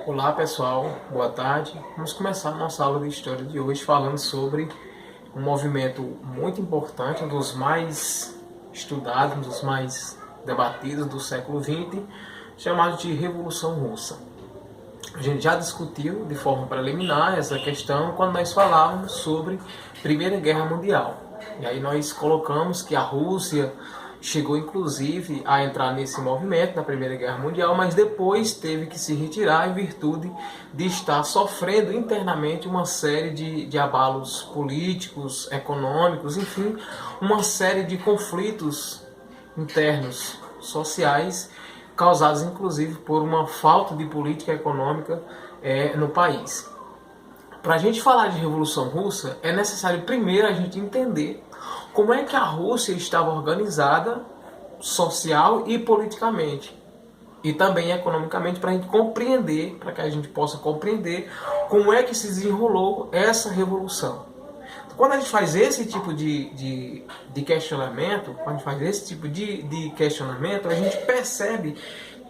Olá pessoal, boa tarde. Vamos começar a nossa aula de história de hoje falando sobre um movimento muito importante, um dos mais estudados, um dos mais debatidos do século XX, chamado de Revolução Russa. A gente já discutiu de forma preliminar essa questão quando nós falávamos sobre Primeira Guerra Mundial. E aí nós colocamos que a Rússia chegou inclusive a entrar nesse movimento na Primeira Guerra Mundial, mas depois teve que se retirar em virtude de estar sofrendo internamente uma série de abalos políticos, econômicos, enfim, uma série de conflitos internos, sociais, causados inclusive por uma falta de política econômica no país. Para a gente falar de Revolução Russa, é necessário primeiro a gente entender como é que a Rússia estava organizada social e politicamente, e também economicamente, para a gente compreender, para que a gente possa compreender como é que se desenrolou essa revolução. Quando a gente faz esse tipo de questionamento, a gente percebe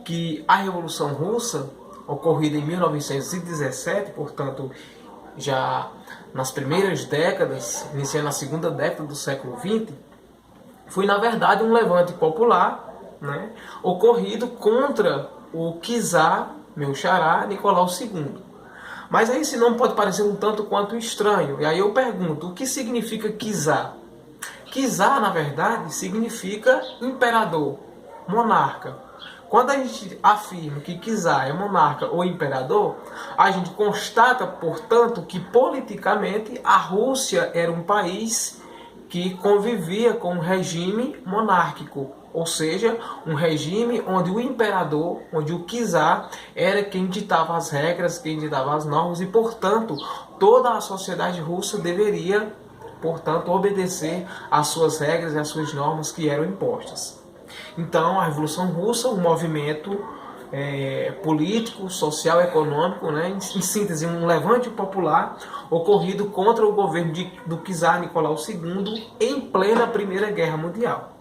que a Revolução Russa, ocorrida em 1917, portanto, já nas primeiras décadas, iniciando a segunda década do século XX, foi na verdade um levante popular, né, ocorrido contra o czar, meu xará, Nicolau II. Mas aí esse nome pode parecer um tanto quanto estranho. E aí eu pergunto, o que significa czar? Czar, na verdade, significa imperador, monarca. Quando a gente afirma que czar é monarca ou imperador, a gente constata, portanto, que politicamente a Rússia era um país que convivia com um regime monárquico, ou seja, um regime onde o imperador, onde o czar era quem ditava as regras, quem ditava as normas e, portanto, toda a sociedade russa deveria, portanto, obedecer às suas regras e às suas normas que eram impostas. Então, a Revolução Russa, um movimento político, social, econômico, né, em síntese, um levante popular ocorrido contra o governo do czar Nicolau II em plena Primeira Guerra Mundial.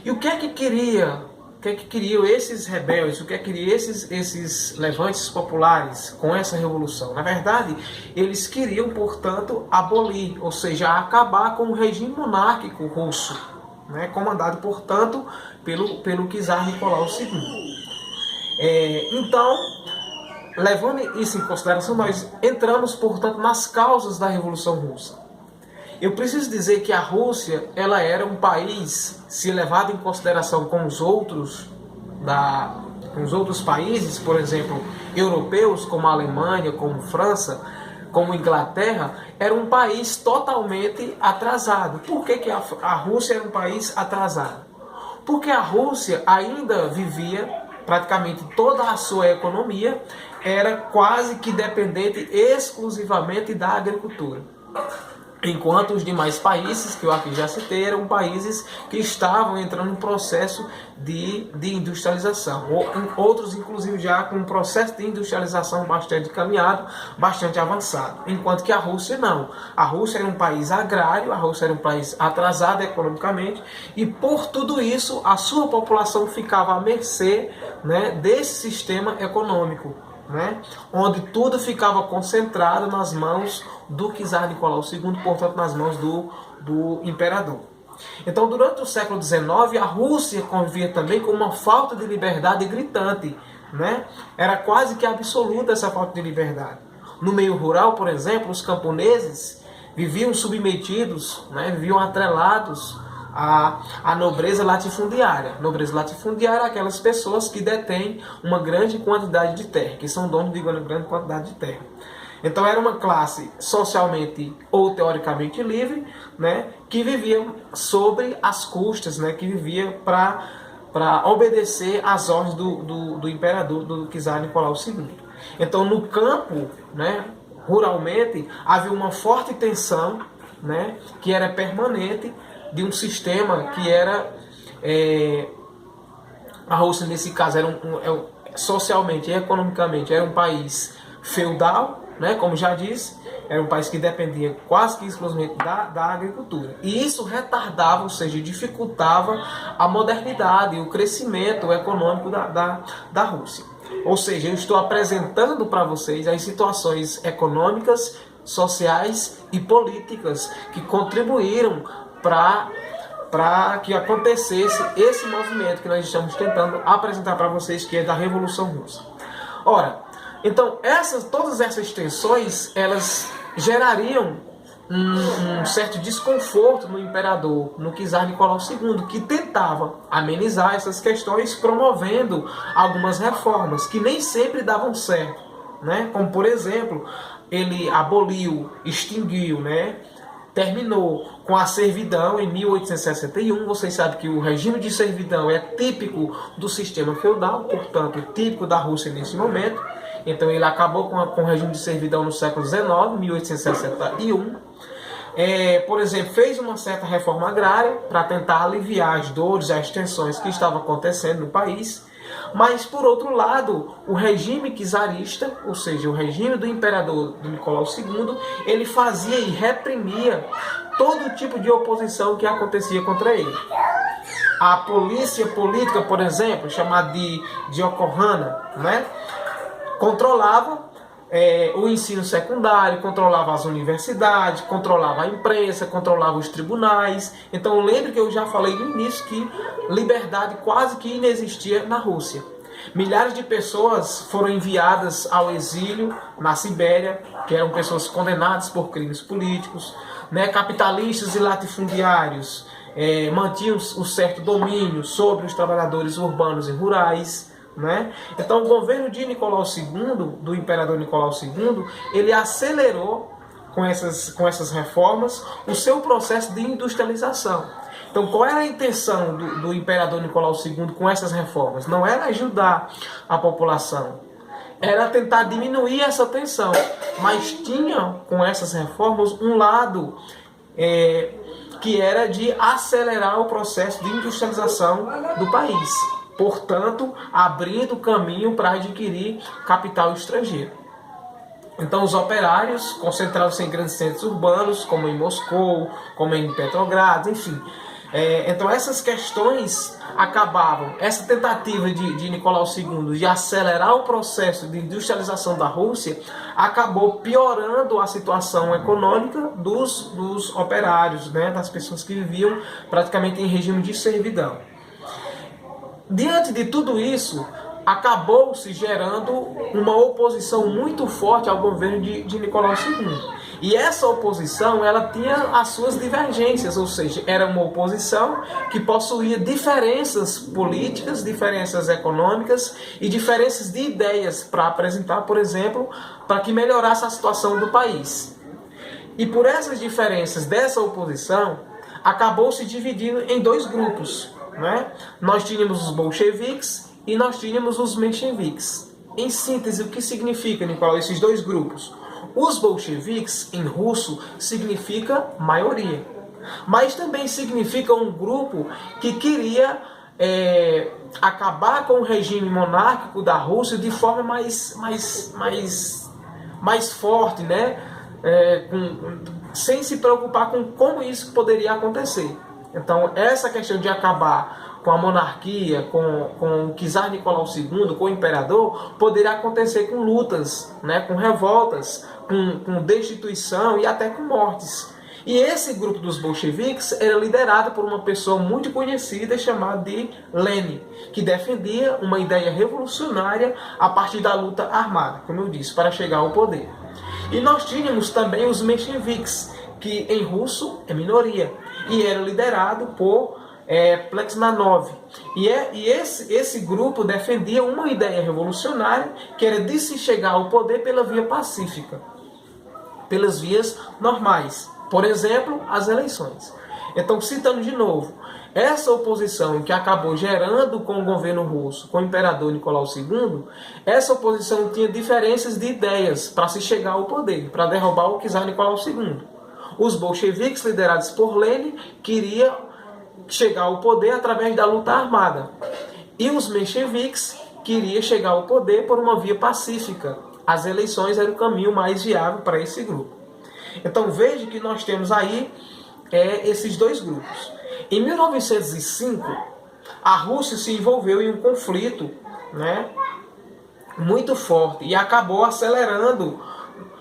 E o que é que queriam esses rebeldes, o que é que queriam esses levantes populares com essa revolução? Na verdade, eles queriam, portanto, abolir, ou seja, acabar com o regime monárquico russo, né, comandado, portanto, pelo czar Nicolau II. Então, levando isso em consideração, nós entramos, portanto, nas causas da Revolução Russa. Eu preciso dizer que a Rússia, ela era um país, se levado em consideração com os outros países, por exemplo, europeus, como a Alemanha, como França, como Inglaterra, era um país totalmente atrasado. Por que a Rússia era um país atrasado? Porque a Rússia ainda vivia, praticamente toda a sua economia era quase que dependente exclusivamente da agricultura. Enquanto os demais países, que eu aqui já citei, eram países que estavam entrando em processo de industrialização. Outros, inclusive, já com um processo de industrialização bastante caminhado, bastante avançado. Enquanto que a Rússia não. A Rússia era um país agrário, a Rússia era um país atrasado economicamente, e por tudo isso, a sua população ficava à mercê, né, desse sistema econômico, né, onde tudo ficava concentrado nas mãos do czar Nicolau II, portanto nas mãos do imperador. Então, durante o século XIX, a Rússia convivia também com uma falta de liberdade gritante, né? Era quase que absoluta essa falta de liberdade. No meio rural, por exemplo, os camponeses viviam submetidos, né, viviam atrelados a nobreza latifundiária. Nobreza latifundiária é aquelas pessoas que detêm uma grande quantidade de terra, que são donos de uma grande quantidade de terra. Então era uma classe socialmente ou teoricamente livre, né, que vivia sobre as custas, né, que vivia para obedecer às ordens do imperador, do czar Nicolau II. Então no campo, né, ruralmente, havia uma forte tensão, né, que era permanente, de um sistema que era a Rússia nesse caso era socialmente e economicamente era um país feudal, né, como já disse, era um país que dependia quase que exclusivamente da agricultura. E isso retardava, ou seja, dificultava a modernidade e o crescimento econômico da Rússia. Ou seja, eu estou apresentando para vocês as situações econômicas, sociais e políticas que contribuíram para que acontecesse esse movimento que nós estamos tentando apresentar para vocês, que é da Revolução Russa. Ora, então todas essas tensões, elas gerariam um certo desconforto no imperador, no czar Nicolau II, que tentava amenizar essas questões promovendo algumas reformas que nem sempre davam certo, né? Como, por exemplo, ele aboliu, extinguiu, né? Terminou com a servidão em 1861. Vocês sabem que o regime de servidão é típico do sistema feudal, portanto, típico da Rússia nesse momento. Então ele acabou com o regime de servidão no século XIX, 1861. Por exemplo, fez uma certa reforma agrária para tentar aliviar as dores, as tensões que estavam acontecendo no país. Mas, por outro lado, o regime czarista, ou seja, o regime do imperador do Nicolau II, ele fazia e reprimia todo tipo de oposição que acontecia contra ele. A polícia política, por exemplo, chamada de Okhohana, né, controlava o ensino secundário, controlava as universidades, controlava a imprensa, controlava os tribunais. Então lembre que eu já falei no início que liberdade quase que inexistia na Rússia. Milhares de pessoas foram enviadas ao exílio na Sibéria, que eram pessoas condenadas por crimes políticos, né? Capitalistas e latifundiários mantinham um certo domínio sobre os trabalhadores urbanos e rurais, né? Então o governo de Nicolau II, do imperador Nicolau II, ele acelerou com essas reformas o seu processo de industrialização. Então qual era a intenção do imperador Nicolau II com essas reformas? Não era ajudar a população, era tentar diminuir essa tensão, mas tinha com essas reformas um lado que era de acelerar o processo de industrialização do país, portanto, abrindo caminho para adquirir capital estrangeiro. Então, os operários concentrados em grandes centros urbanos, como em Moscou, como em Petrogrado, enfim. Então, essas questões acabavam, essa tentativa de Nicolau II de acelerar o processo de industrialização da Rússia, acabou piorando a situação econômica dos operários, né, das pessoas que viviam praticamente em regime de servidão. Diante de tudo isso, acabou se gerando uma oposição muito forte ao governo de Nicolau II. E essa oposição, ela tinha as suas divergências, ou seja, era uma oposição que possuía diferenças políticas, diferenças econômicas e diferenças de ideias para apresentar, por exemplo, para que melhorasse a situação do país. E por essas diferenças dessa oposição, acabou se dividindo em dois grupos, né? Nós tínhamos os bolcheviques e nós tínhamos os mencheviques. Em síntese, o que significa, Nicolau, esses dois grupos? Os bolcheviques, em russo, significa maioria. Mas também significa um grupo que queria acabar com o regime monárquico da Rússia de forma mais forte, né? Sem se preocupar com como isso poderia acontecer. Então, essa questão de acabar com a monarquia, com o czar Nicolau II, com o imperador, poderia acontecer com lutas, né, com revoltas, com destituição e até com mortes. E esse grupo dos bolcheviques era liderado por uma pessoa muito conhecida chamada de Lenin, que defendia uma ideia revolucionária a partir da luta armada, como eu disse, para chegar ao poder. E nós tínhamos também os mencheviques, que em russo é minoria, e era liderado por Plexmanov. E esse grupo defendia uma ideia revolucionária, que era de se chegar ao poder pela via pacífica, pelas vias normais. Por exemplo, as eleições. Então, citando de novo, essa oposição que acabou gerando com o governo russo, com o imperador Nicolau II, essa oposição tinha diferenças de ideias para se chegar ao poder, para derrubar o czar Nicolau II. Os bolcheviques, liderados por Lenin, queriam chegar ao poder através da luta armada. E os mencheviques queriam chegar ao poder por uma via pacífica. As eleições eram o caminho mais viável para esse grupo. Então veja que nós temos aí esses dois grupos. Em 1905, a Rússia se envolveu em um conflito, né, muito forte e acabou acelerando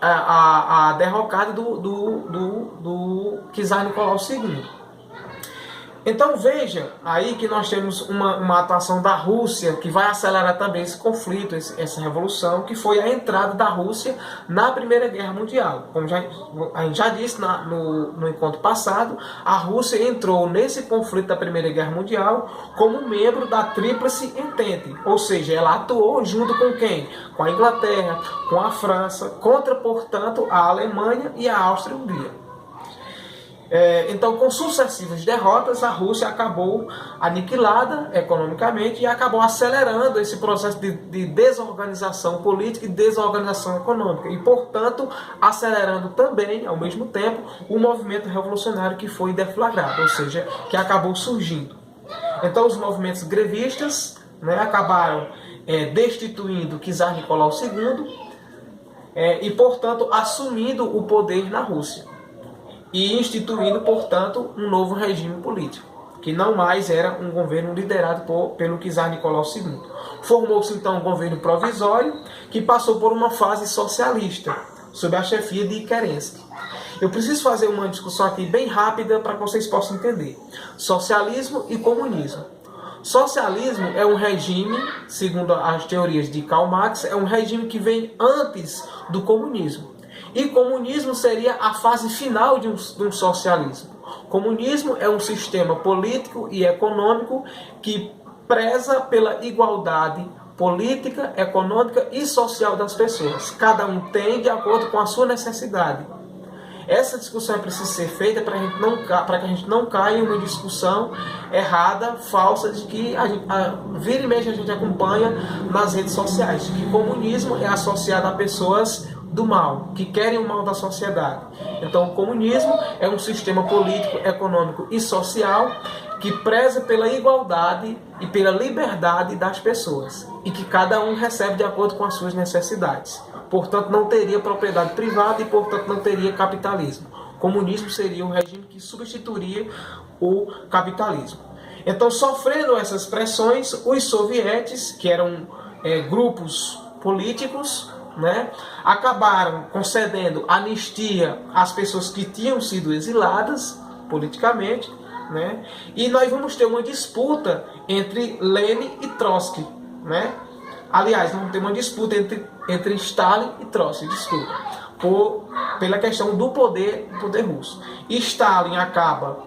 a derrocada do czar Nicolau II. Então veja aí que nós temos uma atuação da Rússia que vai acelerar também esse conflito, essa revolução, que foi a entrada da Rússia na Primeira Guerra Mundial. Como a gente já disse no encontro passado, a Rússia entrou nesse conflito da Primeira Guerra Mundial como membro da Tríplice Entente, ou seja, ela atuou junto com quem? Com a Inglaterra, com a França, contra, portanto, a Alemanha e a Áustria-Hungria. Então, com sucessivas derrotas, a Rússia acabou aniquilada economicamente e acabou acelerando esse processo de desorganização política e desorganização econômica e, portanto, acelerando também, ao mesmo tempo, o movimento revolucionário que foi deflagrado, ou seja, que acabou surgindo. Então, os movimentos grevistas, né, acabaram destituindo o czar Nicolau II e, portanto, assumindo o poder na Rússia. E instituindo, portanto, um novo regime político, que não mais era um governo liderado pelo czar Nicolau II. Formou-se então um governo provisório que passou por uma fase socialista, sob a chefia de Kerensky. Eu preciso fazer uma discussão aqui bem rápida para que vocês possam entender. Socialismo e comunismo. Socialismo é um regime, segundo as teorias de Karl Marx, é um regime que vem antes do comunismo. E comunismo seria a fase final de um socialismo. Comunismo é um sistema político e econômico que preza pela igualdade política, econômica e social das pessoas. Cada um tem de acordo com a sua necessidade. Essa discussão precisa ser feita para que a gente não caia em uma discussão errada, falsa, de que vira e mexe a gente acompanha nas redes sociais, de que comunismo é associado a pessoas do mal, que querem o mal da sociedade. Então, o comunismo é um sistema político, econômico e social que preza pela igualdade e pela liberdade das pessoas e que cada um recebe de acordo com as suas necessidades. Portanto, não teria propriedade privada e, portanto, não teria capitalismo. O comunismo seria um regime que substituiria o capitalismo. Então, sofrendo essas pressões, os sovietes, que eram grupos políticos, né, acabaram concedendo anistia às pessoas que tinham sido exiladas politicamente, né, e nós vamos ter uma disputa entre Lenin e Trotsky, né? Aliás, vamos ter uma disputa entre Stalin e Trotsky, pela questão do poder russo. E Stalin acaba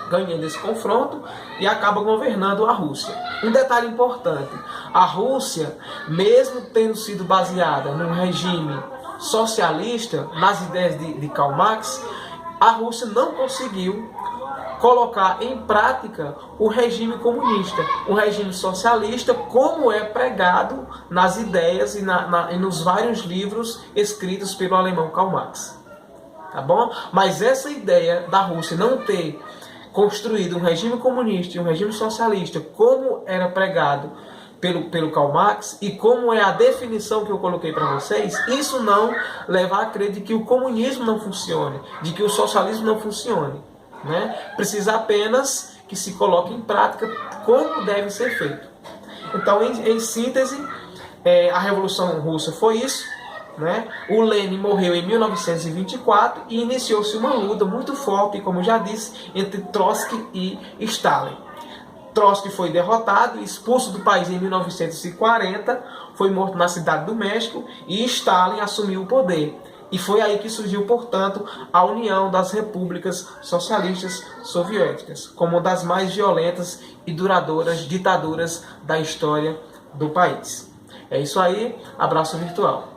ganhando esse confronto e acaba governando a Rússia. Um detalhe importante, a Rússia, mesmo tendo sido baseada num regime socialista, nas ideias de Karl Marx, a Rússia não conseguiu colocar em prática o regime comunista, o regime socialista, como é pregado nas ideias e nos vários livros escritos pelo alemão Karl Marx. Tá bom? Mas essa ideia da Rússia não ter construído um regime comunista e um regime socialista, como era pregado pelo Karl Marx, e como é a definição que eu coloquei para vocês, isso não leva a crer de que o comunismo não funcione, de que o socialismo não funcione. Né? Precisa apenas que se coloque em prática como deve ser feito. Então, em síntese, a Revolução Russa foi isso. Né? O Lenin morreu em 1924 e iniciou-se uma luta muito forte, como já disse, entre Trotsky e Stalin. Trotsky foi derrotado, expulso do país em 1940, foi morto na cidade do México e Stalin assumiu o poder. E foi aí que surgiu, portanto, a União das Repúblicas Socialistas Soviéticas, como uma das mais violentas e duradouras ditaduras da história do país. É isso aí, abraço virtual.